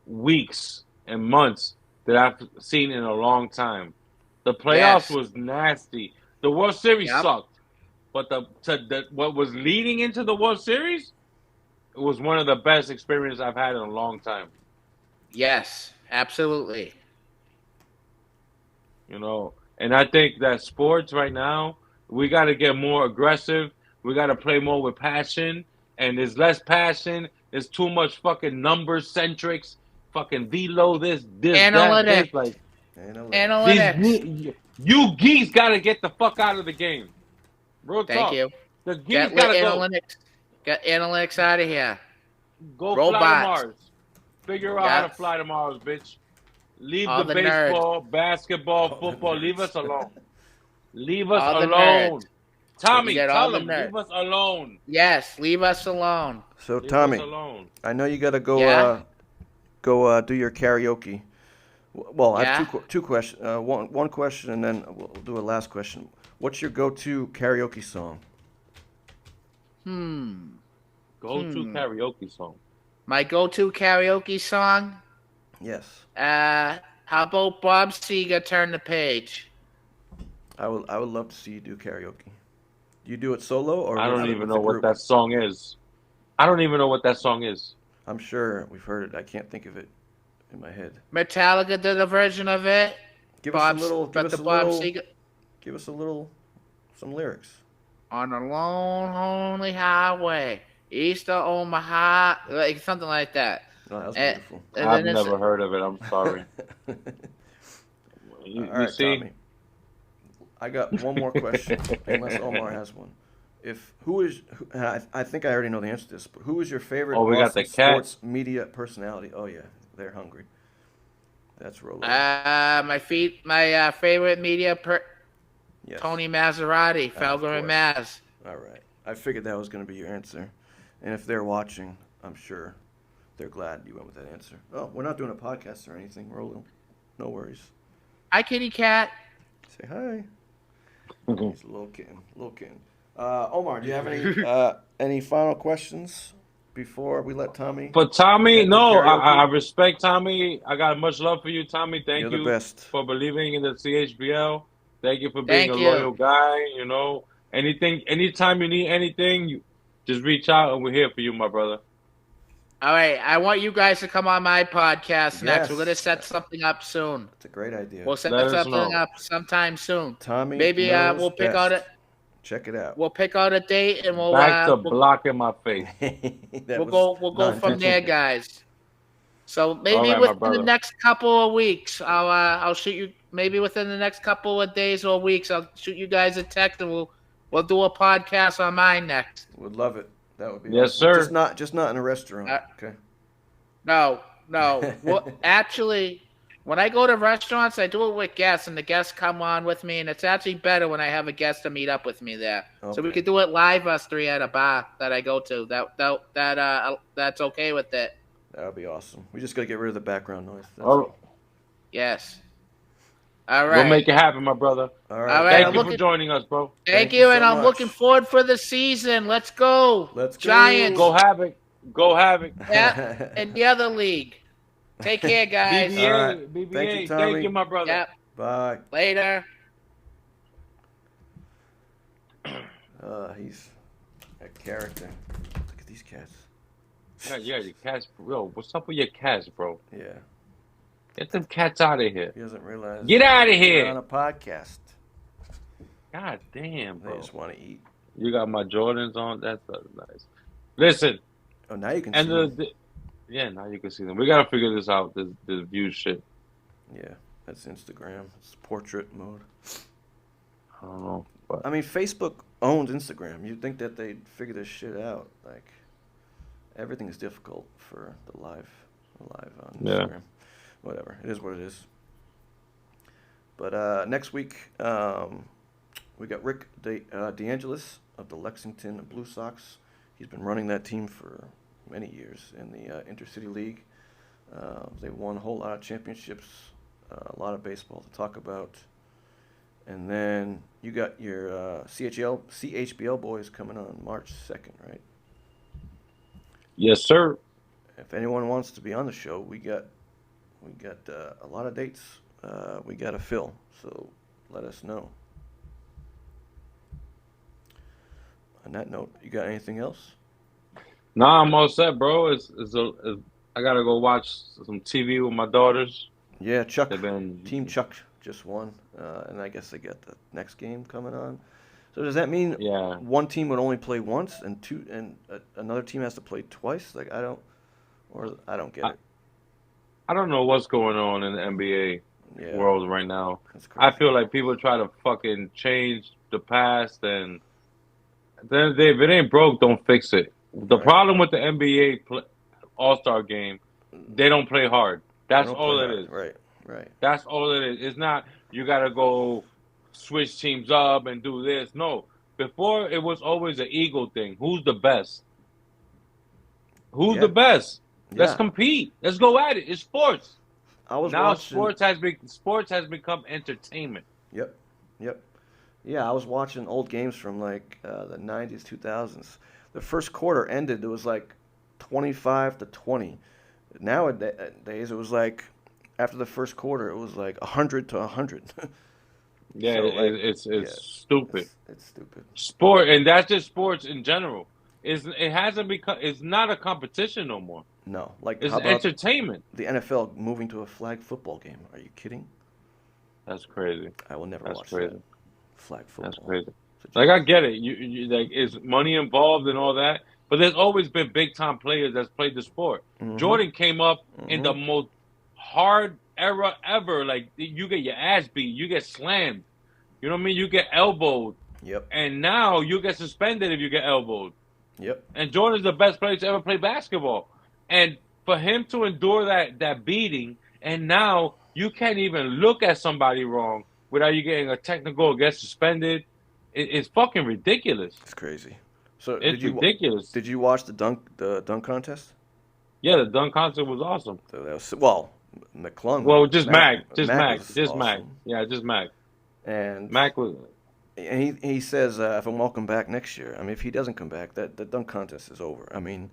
weeks and months that I've seen in a long time. The playoffs was nasty. The World Series sucked, but what was leading into the World Series, it was one of the best experiences I've had in a long time. Yes, absolutely. You know, and I think that sports right now, we got to get more aggressive. We got to play more with passion, and there's less passion. There's too much fucking numbers centrics, fucking velo this, Analytics. that, this. Like, Analytics. You geese got to get the fuck out of the game. Real talk. Thank you. The geese got to go. Analytics. Get analytics out of here. Go Robots. fly to Mars. Figure out how to fly to Mars, bitch. Leave All the the baseball, basketball, football. Leave us alone. Leave us All the alone. nerds. Tommy, Get tell all the them, nerds. leave us alone. Yes, leave us alone. So Leave Tommy, us alone. I know you got to go. Yeah? Go do your karaoke. Well, I Yeah? have two questions. One question, and then we'll do a last question. What's your go-to karaoke song? Go-to karaoke song. My go-to karaoke song? Yes. How about Bob Seger, Turn the Page? I would love to see you do karaoke. Do you do it solo or? I don't with even the know what group? that song is. I don't even know what that song is. I'm sure we've heard it. I can't think of it in my head. Metallica did a version of it. Give us a little. But the Bob Seger Give us some lyrics. on a lonely highway, east of Omaha, like something like that. Oh, that was And- beautiful. and I've then it's- never heard of it. I'm sorry. You All right, see? Tommy. I got one more question, unless Omar has one. I think I already know the answer to this, but who is your favorite Oh, we got Boston the cat. sports media personality? Oh yeah, they're hungry. That's rolling. My favorite media Yes. Tony Maserati, Of Felger and course. Mazz. All right. I figured that was going to be your answer, and if they're watching, I'm sure they're glad you went with that answer. Oh, we're not doing a podcast or anything. Rolling. No worries. Hi, kitty cat. Say hi. He's a little kitten. Omar, do you have any final questions before we let Tommy? But Tommy, get to no, karaoke? I respect Tommy. I got much love for you, Tommy. Thank You're you the best. for believing in the CHBL. Thank you for being Thank a you. loyal guy. You know, anytime you need anything, you just reach out and we're here for you, my brother. All right, I want you guys to come on my podcast next. Yes. We're gonna set something up soon. It's a great idea. We'll set Let us something know. up sometime soon. Tommy, Maybe knows we'll pick out best. a Check it out. we'll pick out a date and we'll Back to we'll blocking my face. We'll we'll go from there, guys. So maybe All right, my within the brother. next couple of weeks, I'll shoot you. Maybe within the next couple of days or weeks, I'll shoot you guys a text and we'll do a podcast on mine next. Would love it. That would be Yes, awesome. sir. Just not in a restaurant. Uh, Okay. No, no. Well, actually, when I go to restaurants, I do it with guests, and the guests come on with me, and it's actually better when I have a guest to meet up with me there. So we Okay. could do it live, us three at a bar that I go to. That's okay with it. That would be awesome. We just got to get rid of the background noise. That's All right. all. Yes. All We'll right. make it happen, my brother. All right. All right. Thank I'm you for looking. joining us, bro. Thank you you, so and I'm much. looking forward for the season. Let's go. Let's go. Giants. Go Havoc. Go Havoc. Yeah, and the other league. Take care, guys. BBA. All right. BBA. Thank you, Tommy. Thank you, my brother. Yep. Bye. Later. He's a character. Look at these cats. Yeah, your cats. Yo, what's up with your cats, bro? Yeah. Get them cats out of here. He doesn't realize. Get out of We're here. on a podcast. God damn, They bro. just want to eat. You got my Jordans on. That's nice. Listen. Oh, now you can And see. yeah, now you can see them. We gotta figure this out. This view shit. Yeah, that's Instagram. It's portrait mode. I don't know, but I mean, Facebook owns Instagram. You'd think that they'd figure this shit out. Like, everything is difficult for the live on Yeah. Instagram. Whatever. It is what it is. But next week, we got Rick DeAngelis of the Lexington Blue Sox. He's been running that team for many years in the Intercity League. They won a whole lot of championships, a lot of baseball to talk about. And then you got your CHBL boys coming on March 2nd, right? yes, sir. If anyone wants to be on the show, we got a lot of dates we got to fill, so let us know. On that note, you got anything else? Nah, I'm all set, bro. I gotta go watch some TV with my daughters. Yeah, Chuck. They've been Team Chuck just won, and I guess they got the next game coming on. So does that mean one team would only play once, and another team has to play twice? Like I don't get it. I don't know what's going on in the NBA world right now. That's crazy. I feel like people try to fucking change the past, and then if it ain't broke, don't fix it. The problem with the NBA All-Star game, they don't play hard. That's all it is. Right. That's all it is. It's not you got to go switch teams up and do this. No. Before, it was always an ego thing. Who's the best? Who's the best? Let's compete. Let's go at it. It's sports. Sports has become entertainment. Yep. Yeah, I was watching old games from like the 90s, 2000s. The first quarter ended, it was like 25-20. Nowadays, it was like, after the first quarter, it was like 100-100. Yeah, So, like, it's stupid. It's stupid. Sport, and that's just sports in general. It hasn't become. It's not a competition no more. No, like It's how about entertainment. the NFL moving to a flag football game? Are you kidding? That's crazy. I will never That's watch crazy. that. Flag football. That's crazy. Like I get it. You like is money involved and all that, but there's always been big time players that's played the sport. Mhm. Jordan came up in the most hard era ever. Like you get your ass beat, you get slammed. You know what I mean? You get elbowed. Yep. And now you get suspended if you get elbowed. Yep. And Jordan's the best player to ever play basketball. And for him to endure that beating, and now you can't even look at somebody wrong without you getting a technical or get suspended. It's fucking ridiculous. It's crazy. So It's ridiculous. Did you watch the dunk contest? Yeah, the dunk contest was awesome. So that was, well, McClung. Well, just Mac. was Mac. awesome. Yeah, just Mac. And Mac was. And he says if I'm welcome back next year. I mean, if he doesn't come back, the dunk contest is over. I mean,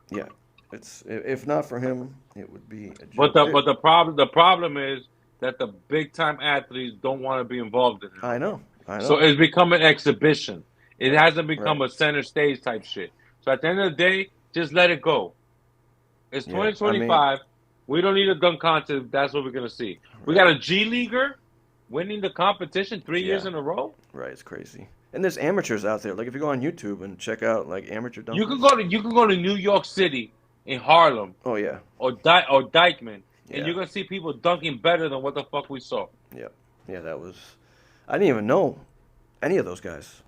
yeah, it's if not for him, it would be. But the problem is that the big time athletes don't want to be involved in it. I know. So it's become an exhibition. It hasn't become a center stage type shit. So at the end of the day, just let it go. It's 2025. We don't need a dunk contest. That's what we're gonna see. We got a G leaguer winning the competition 3 years in a row. Right, it's crazy. And there's amateurs out there. Like if you go on YouTube and check out like amateur dunkers. You can go to New York City in Harlem. Oh yeah. Or Dykeman, and you're gonna see people dunking better than what the fuck we saw. Yep. Yeah, that was. I didn't even know any of those guys.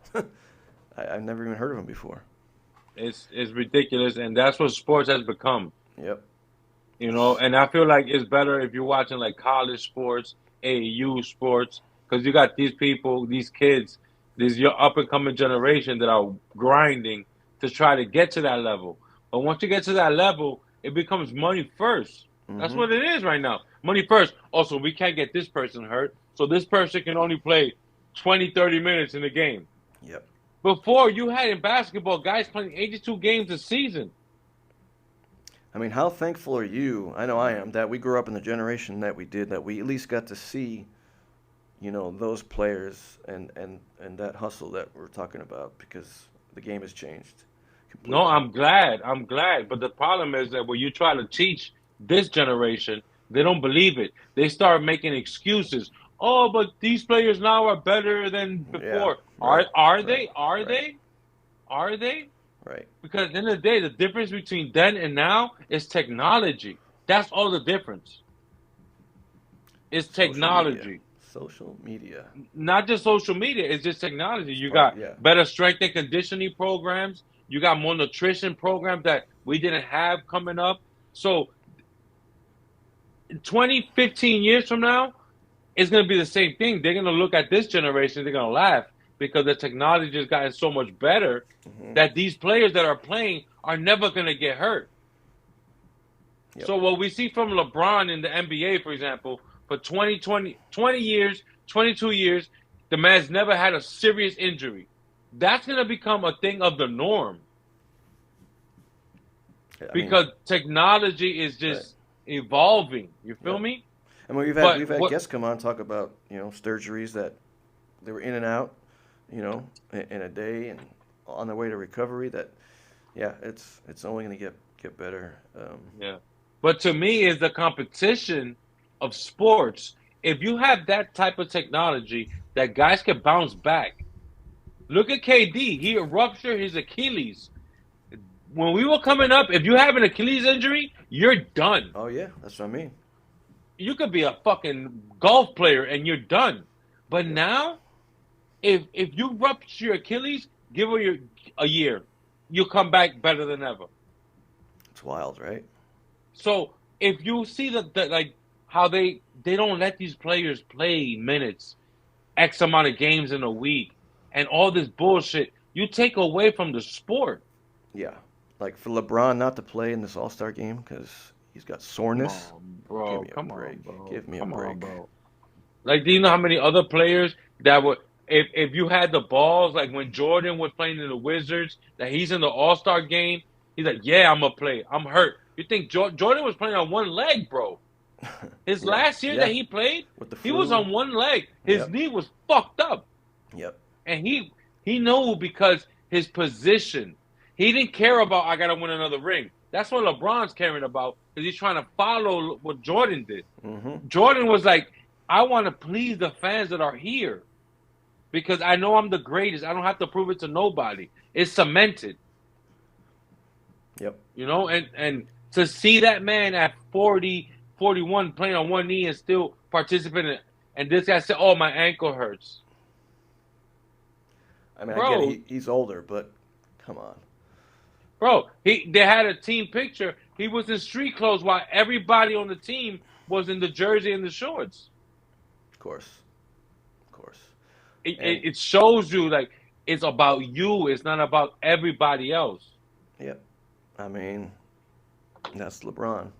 I've never even heard of them before. It's ridiculous, and that's what sports has become. Yep. You know, and I feel like it's better if you're watching like college sports, AAU sports, because you got these people, these kids, this your up and coming generation that are grinding to try to get to that level. But once you get to that level, it becomes money first. That's Mm-hmm. what it is right now. Money first. Also, we can't get this person hurt, so this person can only play 20, 30 minutes in the game. Yep. Before, you had in basketball guys playing 82 games a season. I mean, how thankful are you? I know I am that we grew up in the generation that we did, that we at least got to see, those players and that hustle that we're talking about, because the game has changed No, completely. I'm glad. I'm glad. But the problem is that when you try to teach this generation, they don't believe it. They start making excuses. Oh, but these players now are better than Yeah. before. Are Right. are Right. they? Are Right. they? Are they? Right. Because at the end of the day, the difference between then and now is technology. That's all the difference. Is Social media. technology. Social media. Not just social media, it's just technology. It's You part. got Yeah. better strength and conditioning programs. You got more nutrition programs that we didn't have coming up. So 20, 15 years from now, it's going to be the same thing. They're going to look at this generation, they're going to laugh because the technology has gotten so much better Mm-hmm. that these players that are playing are never going to get hurt. Yep. So what we see from LeBron in the NBA, for example, for 20 years, 22 years, the man's never had a serious injury. That's going to become a thing of the norm I mean, because technology is right. just evolving. You feel Yep. me? And But we've had what? guests come on talk about surgeries that they were in and out, in a day and on their way to recovery. That yeah, it's only going to get better. Yeah. But to me, is the competition of sports. If you have that type of technology that guys can bounce back, look at KD. He ruptured his Achilles. When we were coming up, if you have an Achilles injury, you're done. Oh yeah, that's what I mean. You could be a fucking golf player and you're done. But Yep. now, if you rupture your Achilles, give her a year. You'll come back better than ever. It's wild, right? So if you see that like how they don't let these players play minutes, X amount of games in a week, and all this bullshit, you take away from the sport. Yeah. Like for LeBron not to play in this All Star game because he's got Come soreness. on, Give bro. me a Come on, break. bro. Give me a Come on, break. bro. Like, do you know how many other players that would, if you had the balls, like when Jordan was playing in the Wizards, that he's in the All Star game, he's like, yeah, I'm gonna play. I'm hurt. You think Jordan was playing on one leg, bro? His Yeah. last year that Yeah. he played, With the he was flu. on one leg. His Yep. knee was fucked up, Yep. and he knew because his position. He didn't care about I gotta win another ring. That's what LeBron's caring about because he's trying to follow what Jordan did. Mm-hmm. Jordan was like, I want to please the fans that are here because I know I'm the greatest. I don't have to prove it to nobody. It's cemented, Yep. and to see that man at 40, 41 playing on one knee and still participating, and this guy said, "Oh, my ankle hurts." I mean, I get Bro, he's older, but come on. bro, they had a team picture. He was in street clothes while everybody on the team was in the jersey and the shorts. Of course. Of course. It, And it, it shows you like it's about you. It's not about everybody else. yep. I mean, that's LeBron.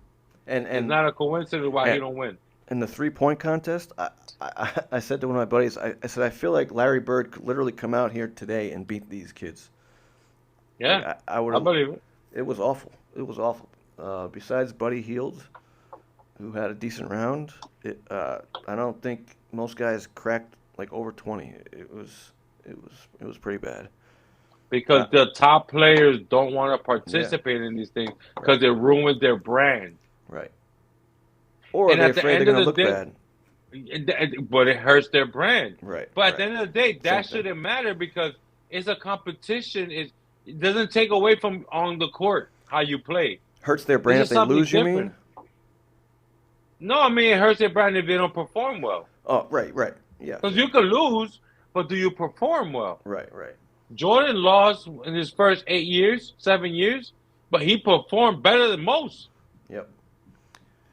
And It's and not a coincidence why he and don't win. in the 3-point contest, I said to one of my buddies, I said I feel like Larry Bird could literally come out here today and beat these kids. Like Yeah, I would I have. believe it. It was awful. It was awful. Besides Buddy Hield, who had a decent round, I don't think most guys cracked like over 20. It was pretty bad. Because Uh, the top players don't want to yeah, participate in these things right, because it ruins their brand. right. Or are And they at the afraid they're end of gonna the look day, bad? but it hurts their brand. Right, But at the right. end of the day, Same that thing. shouldn't matter because it's a competition. It doesn't take away from on the court how you play. Hurts their It's brand if just they something lose. You mean? different. No, I mean it hurts their brand if they don't perform well. Oh, right, right. Yeah, Because yeah. you can lose, but do you perform well? Right, right. Jordan lost in his first 8 years, 7 years, but he performed better than most. Yep.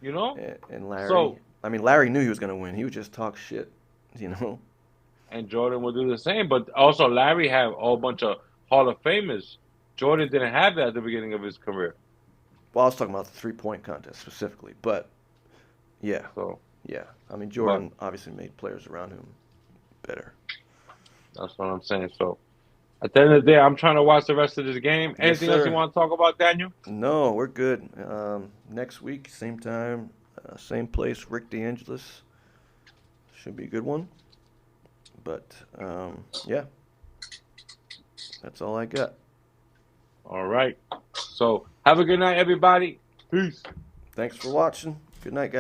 You know? And Larry. So, I mean, Larry knew he was going to win. He would just talk shit, you know? and Jordan will do the same. But also, Larry had a whole bunch of Hall of Famers. Jordan didn't have that at the beginning of his career. Well, I was talking about the three-point contest specifically, but yeah. So, yeah. I mean, Jordan obviously made players around him better. That's what I'm saying. So, at the end of the day, I'm trying to watch the rest of this game. Yes, Anything else sir. you want to talk about, Daniel? No, we're good. Next week, same time, same place, Rick DeAngelis. Should be a good one. But, yeah. That's all I got. All right. So, have a good night, everybody. Peace. Thanks for watching. Good night, guys.